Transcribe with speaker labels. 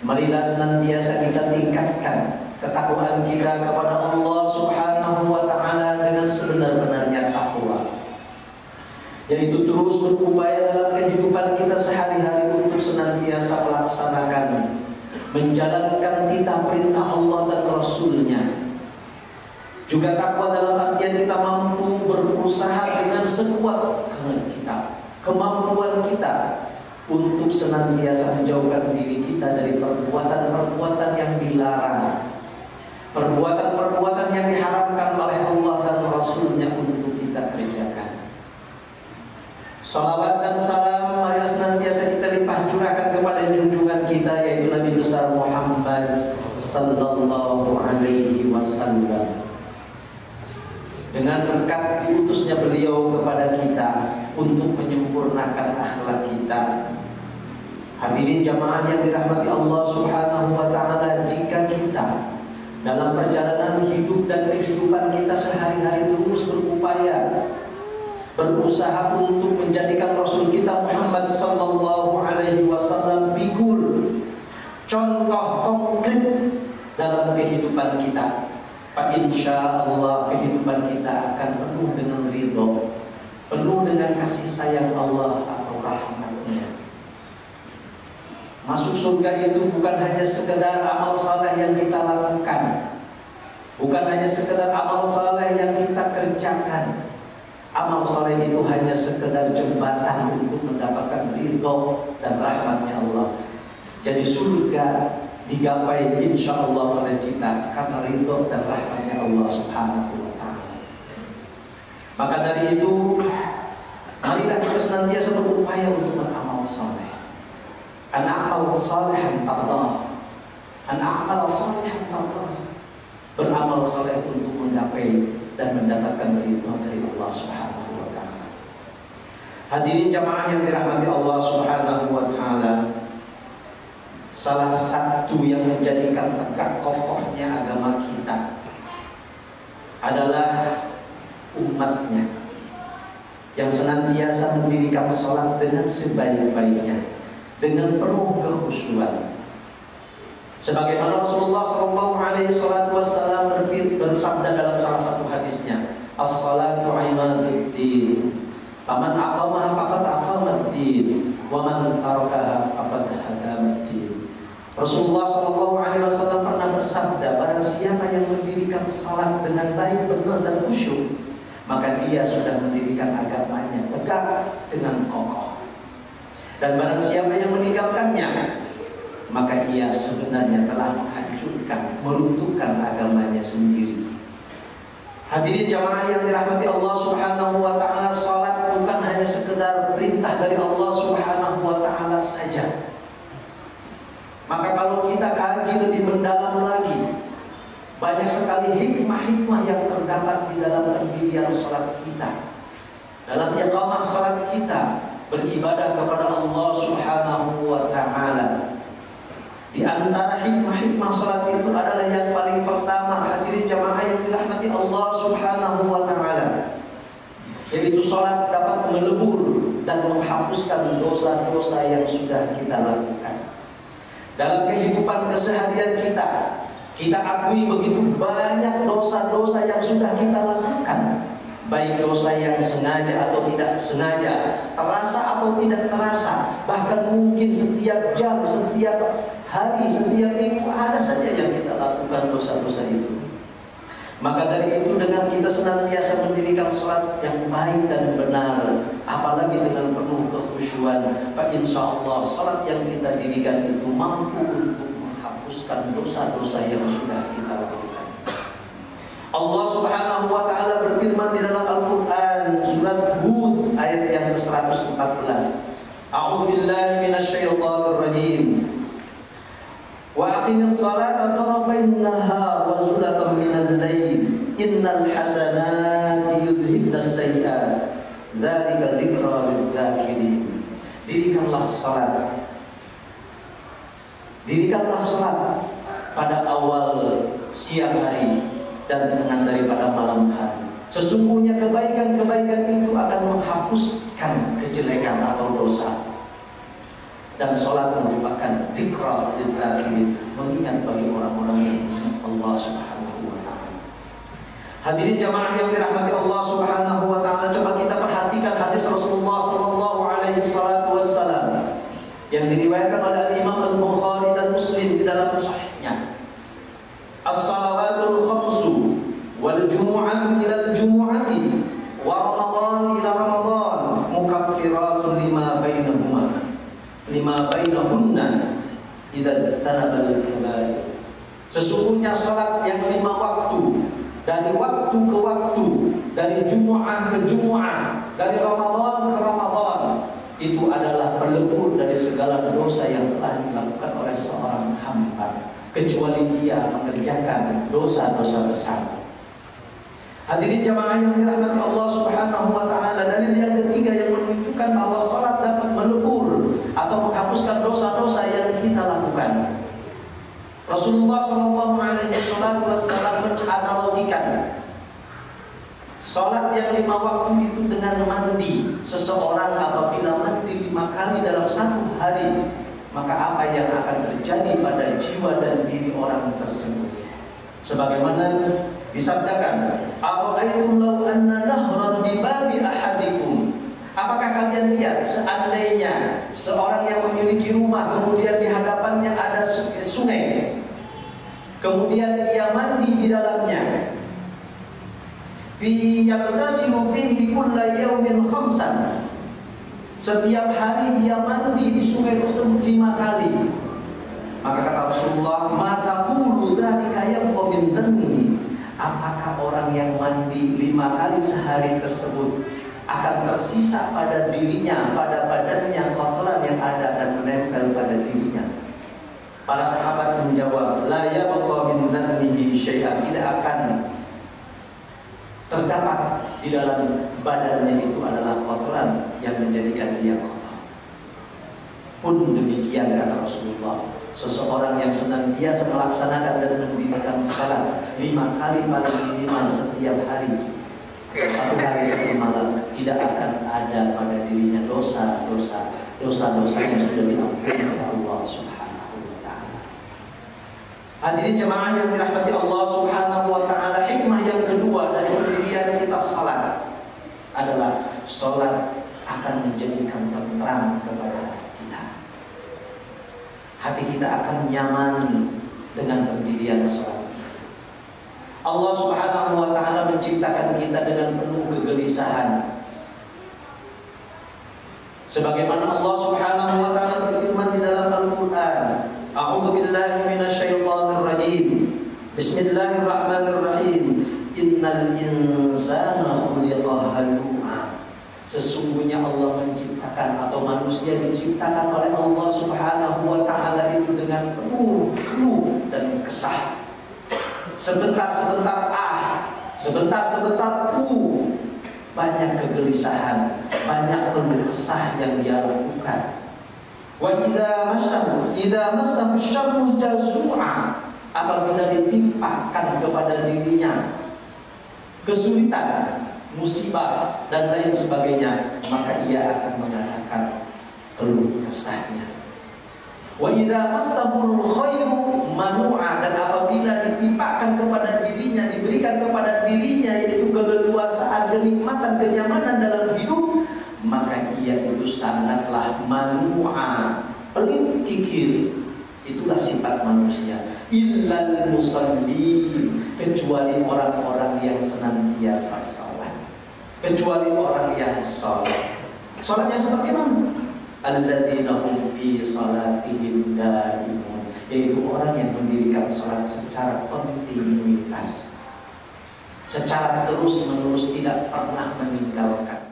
Speaker 1: Marilah senantiasa kita tingkatkan ketakwaan kita kepada Allah Subhanahu wa ta'ala dengan sebenar-benarnya takwa, yaitu terus berupaya dalam kehidupan kita sehari-hari untuk senantiasa melaksanakan, menjalankan titah perintah Allah dan Rasulnya. Juga takwa dalam artian kita mampu berusaha dengan sekuat kita, kemampuan kita, untuk senantiasa menjauhkan diri kita dari perbuatan-perbuatan yang dilarang, perbuatan-perbuatan yang diharamkan oleh Allah dan Rasulnya untuk kita kerjakan. Salawat dan salam marilah senantiasa kita limpah curahkan kepada junjungan kita, yaitu Nabi besar Muhammad sallallahu alaihi wasallam. Dengan berkat diutusnya beliau kepada kita untuk menyempurnakan akhlak kita. Hadirin jamaah yang dirahmati Allah Subhanahu wa ta'ala, jika kita dalam perjalanan hidup dan kehidupan kita sehari-hari terus berupaya, berusaha untuk menjadikan Rasul kita Muhammad sallallahu alaihi wasallam figur, contoh konkret dalam kehidupan kita, Pak, insya Allah kehidupan kita akan penuh dengan ridho, penuh dengan kasih sayang Allah atau rahmatnya. Masuk surga itu bukan hanya sekedar amal saleh yang kita lakukan, bukan hanya sekedar amal saleh yang kita kerjakan. Amal saleh itu hanya sekedar jembatan untuk mendapatkan ridho dan rahmatnya Allah. Jadi surga digapai insya Allah oleh kita karena ridho dan rahmatnya Allah Subhanahu wa ta'ala. Maka dari itu, marilah kita senantiasa berupaya untuk beramal saleh. An-a'mal salihan tardah, an-a'mal salihan tardah, beramal saleh untuk menggapai dan mendapatkan ridho dari Allah Subhanahu wa ta'ala. Hadirin jamaah yang dirahmati Allah Subhanahu wa ta'ala, salah satu yang menjadikan tegak kokohnya agama kita adalah umatnya yang senantiasa mendirikan sholat dengan sebaik-baiknya, dengan penuh kekhusyuan. Sebagaimana Rasulullah sallallahu alaihi wasallam bersabda dalam salah satu hadisnya, as-salatu imaduddin, faman aqamaha faqad aqamaddin, wa man tarakaha faqad hadamaddin. Rasulullah sallallahu alaihi wasallam pernah bersabda, barang siapa yang mendirikan salat dengan baik, benar dan khusyuk, maka dia sudah mendirikan agamanya tegak dengan kokoh. Dan barang siapa yang meninggalkannya, maka ia sebenarnya telah menghancurkan, meruntuhkan agamanya sendiri. Hadirin jamaah yang dirahmati Allah Subhanahu wa ta'ala, salat bukan hanya sekedar perintah dari Allah Subhanahu wa ta'ala saja. Maka kalau kita kaji lebih mendalam lagi, banyak sekali hikmah-hikmah yang terdapat di dalam pendirian salat kita, dalam iqamah salat kita, beribadah kepada Allah Subhanahu wa ta'ala. Di antara hikmah-hikmah salat itu adalah yang paling pertama, hadirin jamaah yang dirahmati Allah Subhanahu wa ta'ala, yaitu salat dapat melebur dan menghapuskan dosa-dosa yang sudah kita lakukan. Dalam kehidupan keseharian kita, kita akui begitu banyak dosa-dosa yang sudah kita lakukan, baik dosa yang sengaja atau tidak sengaja, terasa atau tidak terasa, bahkan mungkin setiap jam, setiap hari, setiap minggu ada saja yang kita lakukan dosa-dosa itu. Maka dari itu, dengan kita senantiasa mendirikan sholat yang baik dan benar, apalagi dengan penuh kekhusyuan, maka insya Allah sholat yang kita dirikan itu mampu untuk menghapuskan dosa-dosa yang sudah kita lakukan. Allah Subhanahu wa ta'ala berfirman di dalam Al-Quran surat Hud ayat yang ke-114, A'udzu billahi minasyaitonir rajim. Wa aqimis salata tarafayn nahar wa zulatan minal lail innal hasanati yudhibnas sayyi'at dzalika dzikra lidz-dzakirin. Dirikanlah salat pada awal siang hari dan tengah daripada malam hari. Sesungguhnya kebaikan-kebaikan itu akan menghapuskan kejelekan atau dosa. Dan sholat merupakan dzikra lidzakirin, mengingat bagi orang-orang yang mengingat Allah Subhanahu wa taala. Hadirin jamaah yang dirahmati Allah Subhanahu wa taala, coba kita perhatikan hadis Rasulullah sallallahu alaihi wasallam yang diriwayatkan oleh Imam Al-Bukhari dan Muslim di dalam sahihnya. As-salawatul khamsu wal jumu'atu ila al-jumu'ati wa ramadan ila ramadan mukaffiratun lima bainahunna idza tanabal kabair. Sesungguhnya salat yang 5 waktu, dari waktu ke waktu, dari Jumu'ah ke Jumu'ah, dari Ramadan ke Ramadan, itu adalah pelebur dari segala dosa yang telah dilakukan oleh seorang hamba, kecuali dia mengerjakan dosa-dosa besar. Hadirin jamaah yang dirahmati Allah Subhanahu wa taala, dalil yang ketiga yang menunjukkan bahwa salat dapat melebur atau menghapuskan dosa-dosa yang kita lakukan. Rasulullah sallallahu alaihi wasallam menganalogikan salat yang 5 waktu itu dengan mandi. Seseorang apabila mandi 5 kali dalam 1 hari, maka apa yang akan terjadi pada jiwa dan diri orang tersebut? Sebagaimana disabdakan, "Ara'aytum law anna nahran bi babi ahadikum." Apakah kalian lihat seandainya seorang yang memiliki rumah, kemudian di hadapannya ada sungai, kemudian ia mandi di dalamnya, fihi yaghtasilu fihi kulla yawmin khamsan, setiap hari ia mandi di sungai tersebut 5 kali. Maka kata Rasulullah, "Maka qulu dzalika yabqa min dhanbihi." Apakah orang yang mandi 5 kali sehari tersebut akan tersisa pada dirinya, pada badannya kotoran yang ada dan menempel pada dirinya? Para sahabat menjawab, "La yabqa min dhanbihi syai'an." Tidak akan terdapat di dalam badannya itu adalah kotoran yang menjadikan dia kotor. Pun demikian kata Rasulullah, seseorang yang senantiasa melaksanakan dan mendirikan salat 5 kali paling minimal setiap hari, 1 hari 1 malam, tidak akan ada pada dirinya dosa-dosa yang sudah diampuni oleh Allah Subhanahu wa taala. Hadirin jemaah yang dirahmati Allah Subhanahu wa taala, hikmah yang kedua dari pendirian kita salat adalah salat akan menjadikan tentram kepada kita. Hati kita akan nyaman dengan pendirian salat. Allah Subhanahu wa taala menciptakan kita dengan penuh kegelisahan. Sebagaimana Allah Subhanahu wa taala berfirman di dalam Al-Qur'an, "A'udzu billahi minasyaitonir rajim. Bismillahirrahmanirrahim. Innal insana khuliqa halu'a." Sesungguhnya Allah menciptakan atau manusia diciptakan oleh Allah Subhanahu wa taala itu dengan penuh dan kesah. Sebentar-sebentar sebentar-sebentar banyak kegelisahan, banyak keluh kesah yang dia lakukan. Wa idza massahu syarru jazua, apabila ditimpakan kepada dirinya kesulitan, musibah dan lain sebagainya, maka ia akan mengatakan keluh kesahnya. Wa idza massahul khairu manu'a, dan apabila ditimpakan kepada dirinya, diberikan kepada dirinya yaitu keleluasaan, kenikmatan, kenyamanan dalam hidup, maka ia itu sangatlah manu'a, pelit kikir. Itulah sifat manusia. Illal musallin, kecuali orang-orang yang senantiasa salat, kecuali orang yang salat. Salatnya seperti mana? Alladzina hum fi salatihim daimun, yaitu orang yang mendirikan salat secara kontinuitas, secara terus-menerus, tidak pernah meninggalkan.